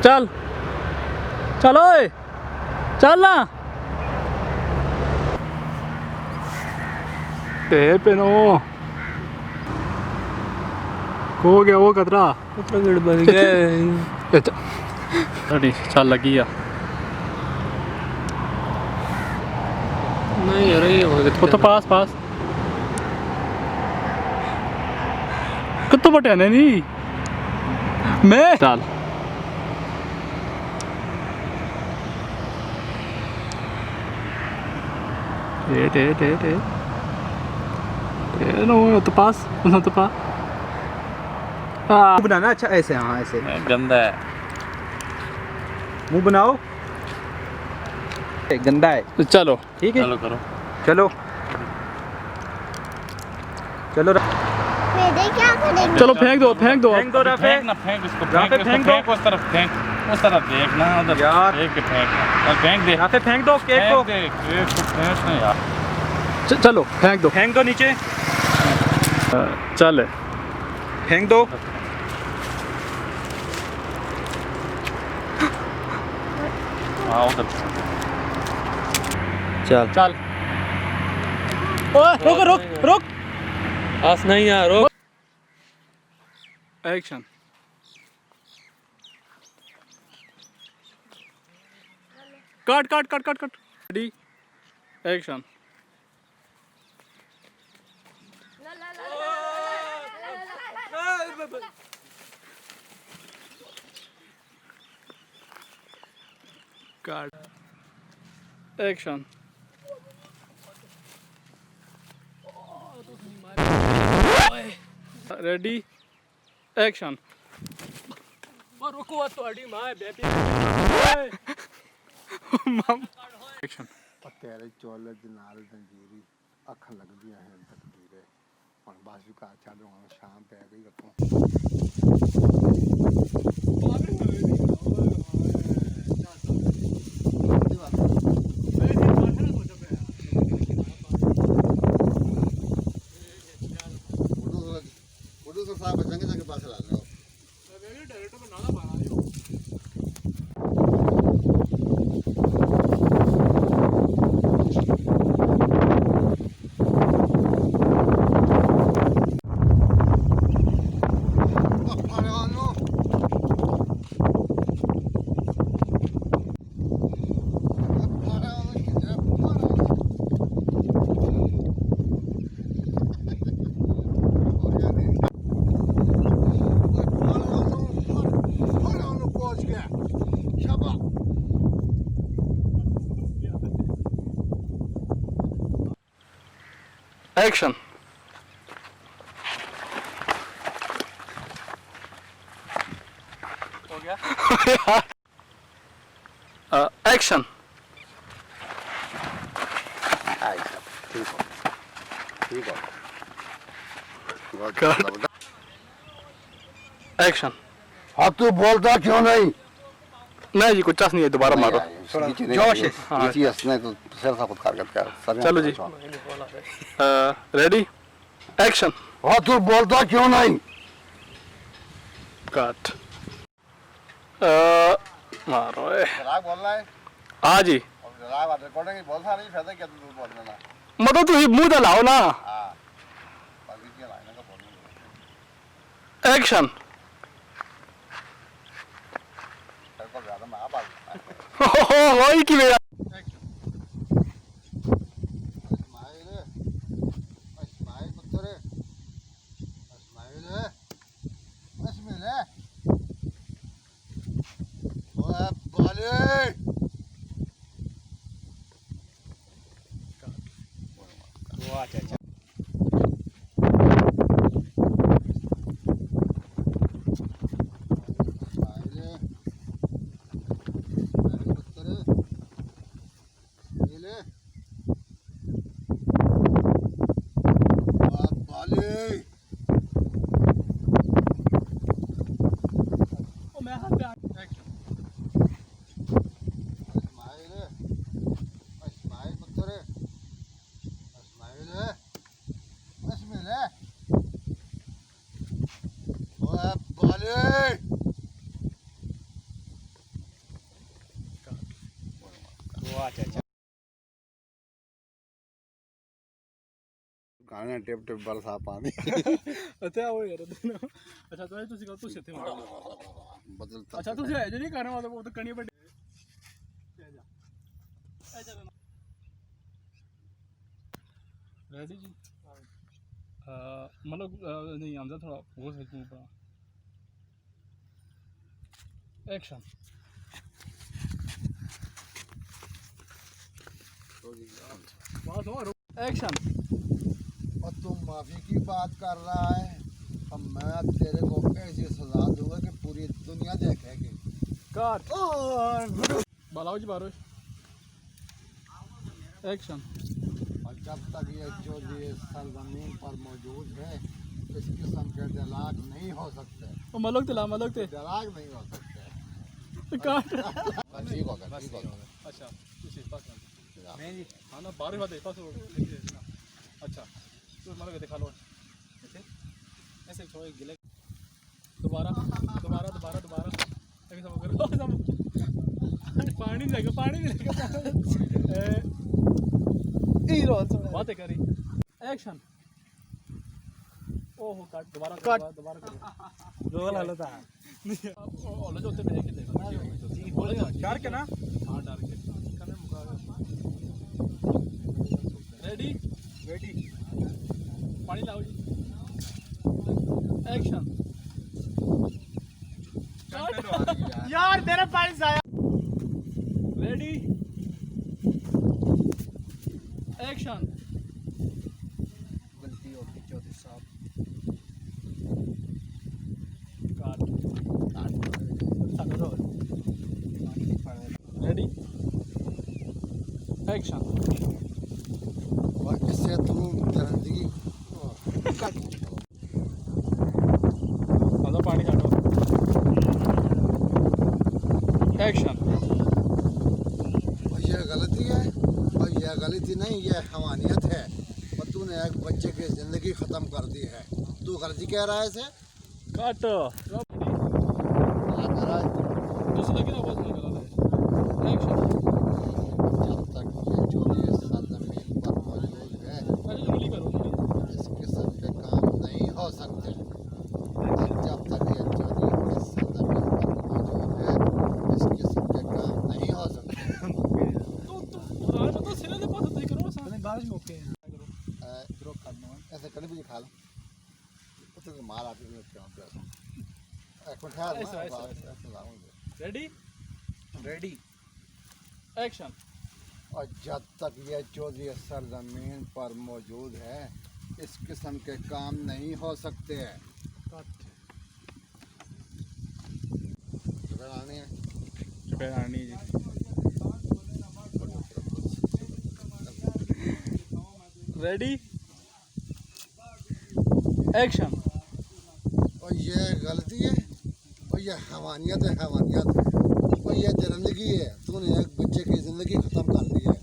चल चलो चल ना तेरे पे नो हो गया वो कतरा बन गया चल लगी आ नहीं यार ये वो तो पास पास कितो बटे ने नहीं मैं चल ते नो तो पास हाँ बनाना अच्छा ऐसे, हाँ ऐसे गंदा है मुंह बनाओ, गंदा है। चलो ठीक है चलो करो चलो चलो क्या करेंगे? चलो फेंक दो फेंक दो राफे, फेंक ना फेंक इसको राफे फेंक दो, उस तरफ देखना उधर यार फेंक के फेंक फेंक दे राफे फेंक दो केक को, केक को फेंक ना यार चलो फेंक दो नीचे, चल फेंक दो। हाँ उधर चल ओए रुक आस नहीं यार रोक action cut ready action cut action ready action रुको ਤੁਹਾਡੀ ਮਾਂ ਬੇਬੀ एक्शन ਤੇਰੇ ਚੋਲੇ ਦੇ ਨਾਲ ਦੰਜੀਰੀ ਅੱਖਾਂ ਲੱਗਦੀਆਂ ਹਨ ਤਕਦੀਰੇ ਹੁਣ ਬਾਜ਼ੂ ਕਾ ਚੱਲ ਹੁਣ ਸ਼ਾਮ ਪੈ ਗਈ ਰੱਖੋ ਉਦੋਂ ਤੋਂ ਸਾਹਿਬ ਜੰਗ ਪਾਸੇ ਲਾ ਲਓ एक्शन हो गया एक्शन ठीक हो एक्शन हाँ तू बोलता क्यों नहीं नहीं जी कुछ चांस नहीं है दोबारा मारो जोश है नहीं तो सिर सा खुद कर चलो जी रेडी एक्शन हाँ तू बोलता क्यों नहीं कट मारो बोल रहा है हाँ जी रिकॉर्डिंग बहुत सारी फायदा क्या तू बोल देना मतलब तू मुंह तो लाओ ना हाँ एक्शन वही की मेरा आने टिप टिप बरसा पानी ਅੱਛਾ ਉਹ ਯਾਰ ਅੱਛਾ ਤੁਸੀਂ ਕਹੋ ਤੁਸੀਂ ਇੱਥੇ ਮਾਰੋ बदलता ਅੱਛਾ ਤੁਸੀਂ ਇਹ ਜਿਹੜੀ ਕਰਨਾ ਉਹ ਤਾਂ ਕਣੀ ਵੱਡੀ रेडी जी मतलब नहीं आमदा थोड़ा वो सकूँ पड़ा एक्शन एक्शन और तुम माफी की बात कर रहा है अब मैं तेरे को ऐसी सजा दूंगा कि पूरी दुनिया देखेगी काट बालाओ जी बारोश एक्शन और जब तक ये चौधरी सर जमीन पर मौजूद है इस किस्म के दिलाग नहीं हो सकते वो मलक ते दिलाग नहीं हो सकते काट ठीक होगा अच्छा तुसी पास नहीं जी हाँ ना बारिश बात पास अच्छा तो मतलब दिखा लो ऐसे थोड़े गिले दोबारा ऐसे सब करो पानी नहीं लगा बातें करी एक्शन ओहो काट दोबारा करो रोल हालत है ओले जो होते मेरे के देखो बोलेगा डर के ना हाँ डर के कने मुका रेडी पानी लाओ जी एक्शन यार तेरा पानी आया रेडी एक्शन गलती होगी चौधरी साहब रेडी एक्शन और इससे तुम जिंदगी आधा पानी काटो एक्शन और ये गलती है और ये गलती नहीं ये हवानियत है और तूने एक बच्चे की ज़िंदगी ख़त्म कर दी है तू गलती कह रहा है इसे काट दूसरा लगे आवाज नहीं करा एक्शन जब तक ये चोरी सर ज़मीन पर मौजूद है अरे जल्दी करो इस किस्म के काम नहीं हो सकते जब तक ये चोरी सर ज़मीन पर मौजूद है इस किस्म के काम नहीं हो सकते तो सिरे दे पास देख करो सामने बारिश में ओके ड्रॉप करना ऐसे कभी भी खा लो तो मार आती है क्या एक मिनट है रेडी एक्शन और जब तक ये चौधरी सर ज़मीन पर मौजूद है इस किस्म के काम नहीं हो सकते हैं रानी जी रेडी एक्शन और ये गलती है और ये हवानियत है और ये दरिंदगी है तूने एक बच्चे की ज़िंदगी ख़त्म कर दी है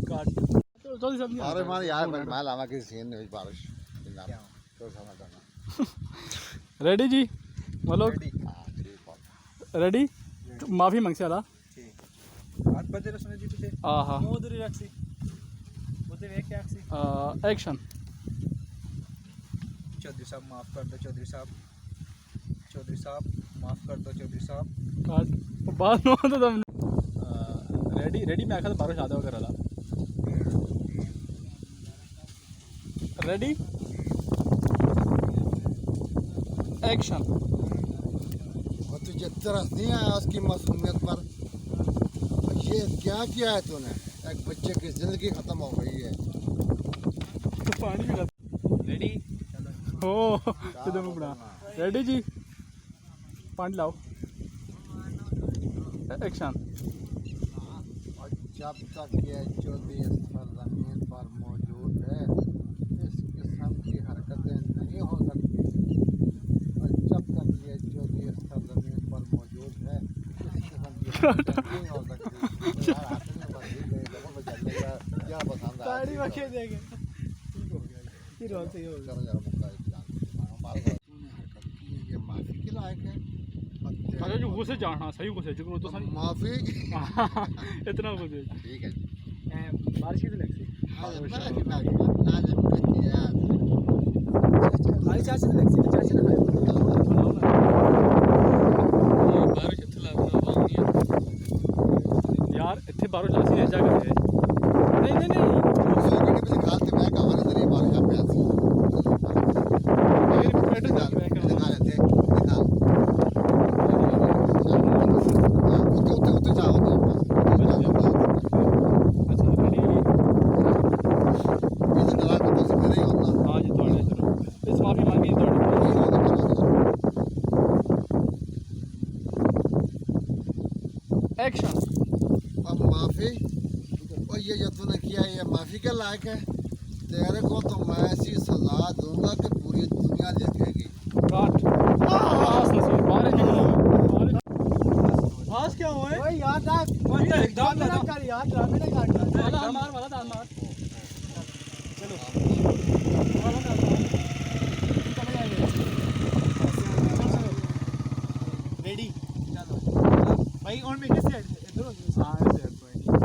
काट जल्दी सब अरे मार यार मैं लावा किसी सीन में बारिश तो समझ आना रेडी जी बोलो रेडी माफी मांगसे आला हाथ बजे सुने जी पीछे आहा उधर ही रखसी उधर एक क्या रखसी एक्शन चौधरी साहब माफ़ कर दो चौधरी साहब माफ़ कर दो चौधरी साहब काट बात नो तो तुम रेडी मैं आखा बारिश आधा वगैरह रेडी एक्शन और तुझे तरस नहीं आया उसकी मासूमियत पर ये क्या किया है तूने एक बच्चे की ज़िंदगी ख़त्म हो गई है पानी भी रेडी हो किधर मुड़ा रेडी जी पानी लाओ एक्शन और जब तक ये चौधरी सर ज़मीन पर मौजूद है इस किस्म की हरकतें नहीं हो सकती और जब तक ये चौधरी सर ज़मीन पर मौजूद है इस किस्म की हरकतें नहीं हो सकती यार हाथ में बस ही गए लोगों को चलने का क्या पसंद है गाड़ी में खेल देंगे ठीक हो गया फिर और सही हो चलो जरा मुद्दा हमारे ये माफ़ी के लायक है अरे जो गुस्से जाना सही गुस्से जो तो सही माफ़ी इतना गुस्से ठीक है बारिश की तो लगती खाली चाची ने देखी चाची ने बारिश ਇੱਥੇ ਲੱਗਣਾ ਵਾਂਗੀ यार इतने बारो जासी ऐसा करते नहीं नहीं नहीं एक्शन अब माफ़ी और ये जो तूने किया ये माफ़ी के लायक है तेरे को तो मैं ऐसी सज़ा दूंगा कि पूरी दुनिया देखेगी काट आज क्या हुआ है ओए यार दा एकदम ना कर यार ड्रामे ना कर मार वाला दान मार चलो रेडी चलो भाई और मैं कैसे इधर हां ऐसे कोई नहीं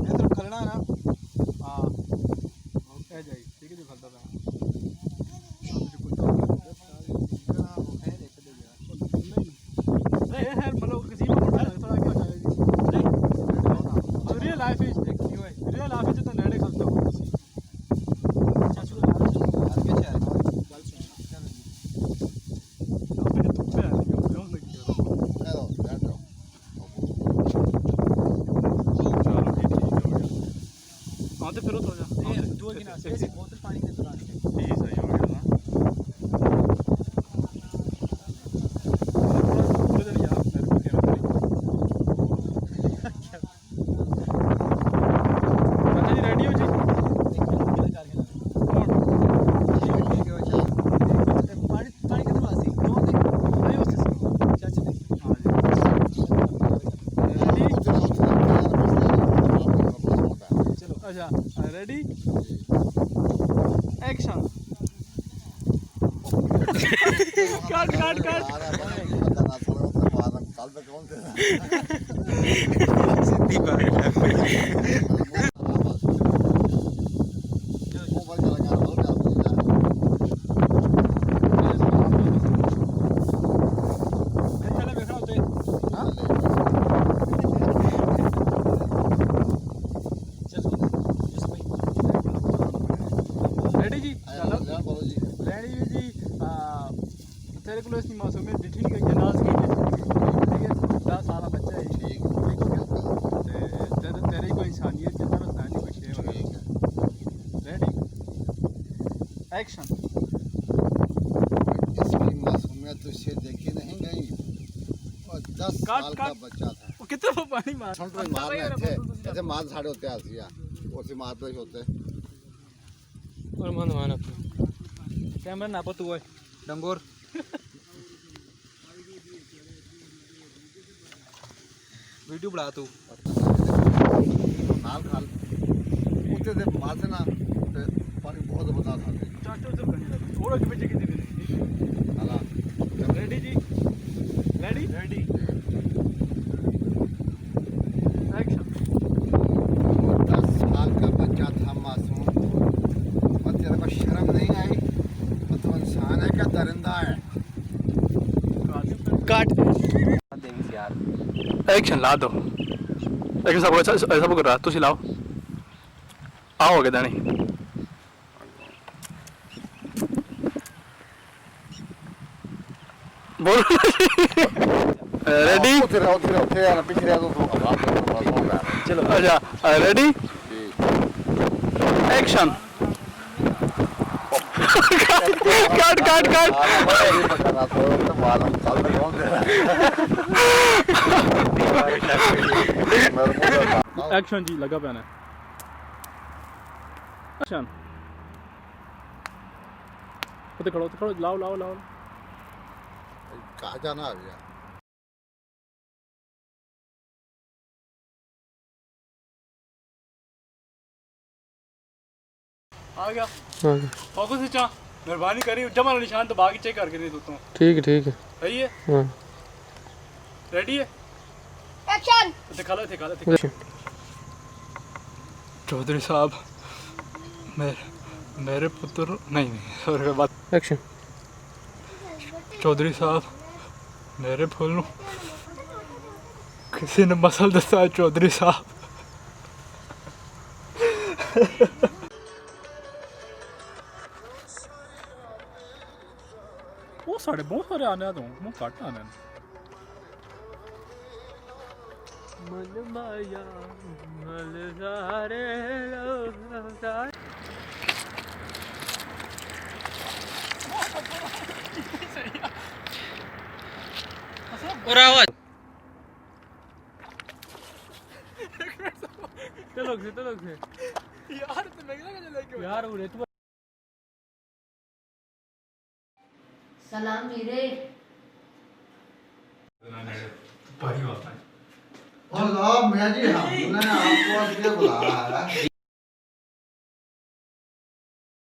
इधर खलना ना हां ओके जाई ठीक है जो खलता था बोतल पानी के दौरान सही हो गया ना रेडी हो जी पानी के दौरान सी दो दिन नहीं उससे चाची ने चलो अच्छा रेडी एक्शन काट काट काट सीधी बात रेडी जी रेडी जी तेरे को इसकी मासूमियत दिखी नहीं गई जनाज की ठीक है 10 साल बच्चा है ठीक तेरी कोई इंसानियत जितना बतानी कोई शेर रेडी एक्शन इसकी मासूमियत तुझसे देखी नहीं गई और 10 साल का बच्चा था वो कितना वो पानी मार मारने थे ऐसे मार साड़े होते आसिया उसी मारते ही होते और मन माना कैमरा नापो तू है डंगोर वीडियो बना तू नाल खाल उठे थे मार से ना पानी बहुत जबरदस्त आते चाचो तो करने लगा थोड़ा के पीछे कितने नाला रेडी जी रेडी रेडी एक्शन 10 साल का बच्चा था मासूम और तेरे को शर्म नहीं आई तो तू इंसान है क्या दरिंदा है काट यार एक्शन ला दो एक्शन सब ऐसा कर रहा तुम लाओ आओ आगे दानी बोल रेडी उठे यार पीछे रहो तो चलो अच्छा रेडी एक्शन काट काट काट एक्शन जी लगा पैना एक्शन तो खड़ो लाओ लाओ लाओ कहा जाना आ गया आ गया फोकस से चाह मेहरबानी करी जमा निशान तो बाकी चेक करके नहीं दोस्तों ठीक है सही है हाँ रेडी है एक्शन दिखा लो चौधरी साहब मेरे पुत्र नहीं और बात एक्शन। चौधरी साहब मेरे फुल किसी ने मसल दसा है चौधरी साहब। बहुत सारे आने तो बहुत घट आने और आवाज चलो से यार तो मैं क्या यार उरे तू सलाम वीरे। भारी बात है। और जनाब मैं जी हमने आपको इसलिए बुलाया है।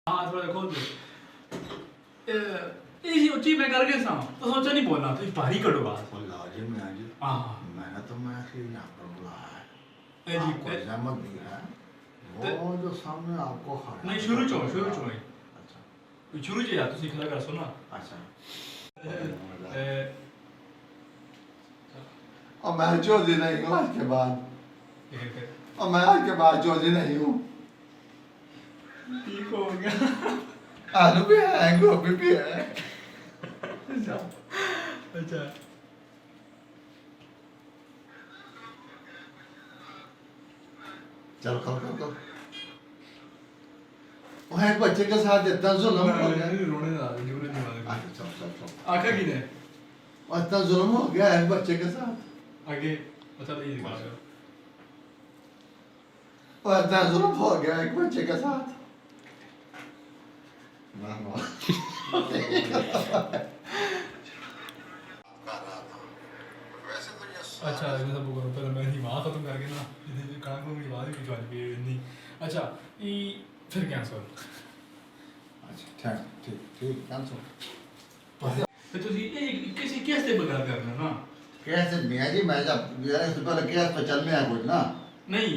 हाँ थोड़ा खोल दो। ये उच्ची मैं करके सा तो सोचा नहीं बोलना तो भारी करो बात। लाजिम मैं जी हाँ मैंने तो मैं फिर यहाँ पर बुलाया ए है। जी आपको जहमत दी है वो जो सामने आपको खड़ा नहीं शुरू चो अच्छा शुरू से यार तुसी खड़ा कर सुना अच्छा ए और मैं चौधरी नहीं हूँ आज के बाद और मैं आज के बाद चौधरी नहीं हूँ। ठीक हो गया। आलू भी है गोभी भी है। अच्छा चलो कल वहाँ एक बच्चे के साथ इतना जुल्म हो गया। रोने ना जोरे नहीं वाले अच्छा चल आका की ने और इतना जुल्म हो गया एक बच्चे के साथ आगे अच्छा ये दिखा दो और इतना जुल्म हो गया एक बच्चे के साथ। अच्छा मैं सब करो पहले मैं ही वहाँ खत्म करके ना इधर काम की बात भी जान भी नहीं। अच्छा ये फिर कैंसिल अच्छा ठीक कैंसिल। तो तुसी किसी केस ते बगार करना ना कैसे मियाँ जी मैं जब यार इससे पहले केस पे चलने है कुछ ना नहीं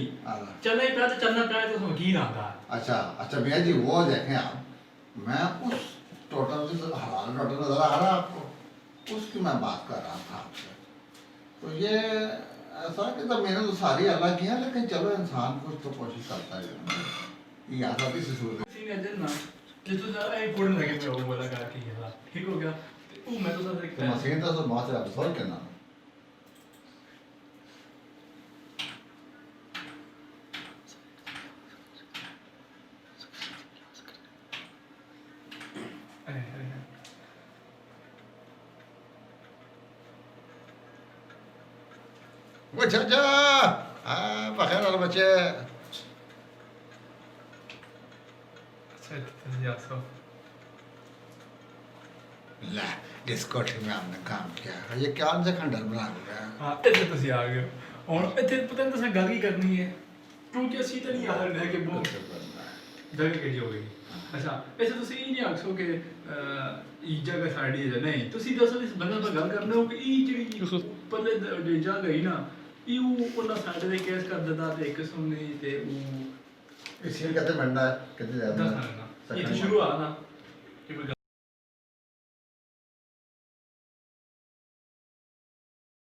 चलना ही पे तो चलना पे तो वकील आता है। अच्छा मियाँ जी वो देखें आप मैं उस टोटल से हलाल टोटल नजर आ रहा है आपको उसकी मैं बात कर रहा था आपसे। तो ये ऐसा कि तो मैंने तो सारी अलग की है लेकिन चलो इंसान कुछ तो कोशिश करता है। ये आजादी से शुरू सीन है ना कि तो आई कोड लगे पे वो बोला का कि है ठीक हो गया वो मैं तो सब तो देखता मशीन तो सब बहुत ज्यादा सोच करना वो चाचा बखैर वाले बच्चे अच्छा तो या सो ला इस कोठी में हमने काम किया है ये क्या से खंडर बना लिया हां इतने तो आ गए और इतने पता नहीं तो गल ही करनी है क्योंकि ਅਸੀਂ ਤਾਂ ਨਹੀਂ ਆਦਰ है कि वो जगह ਕਿਹੜੀ ਹੋ ਗਈ। अच्छा ऐसे तो सही नहीं आखो कि ई जगह साड़ी है नहीं ਤੁਸੀਂ ਦੱਸੋ ਇਸ ਬੰਦੇ ਨਾਲ ਗੱਲ ਕਰਨੇ ਹੋ ਕਿ ਇਹ ਜਿਹੜੀ ਉੱਪਰਲੇ ਜਗ੍ਹਾ ਹੈ ਨਾ ਇਹ ਉਹਨਾਂ ਸਾਡੇ ਦੇ ਕੇਸ ਕਰ ਦਿੰਦਾ ਤੇ ਇੱਕ ਸੁਣਨੀ ਤੇ ਉਹ इसलिए कहते मंडा कहते ਦੱਸਣਾ ਨਾ ਇਹ ਤਾਂ ਸ਼ੁਰੂ ਆ ਨਾ ਕਿ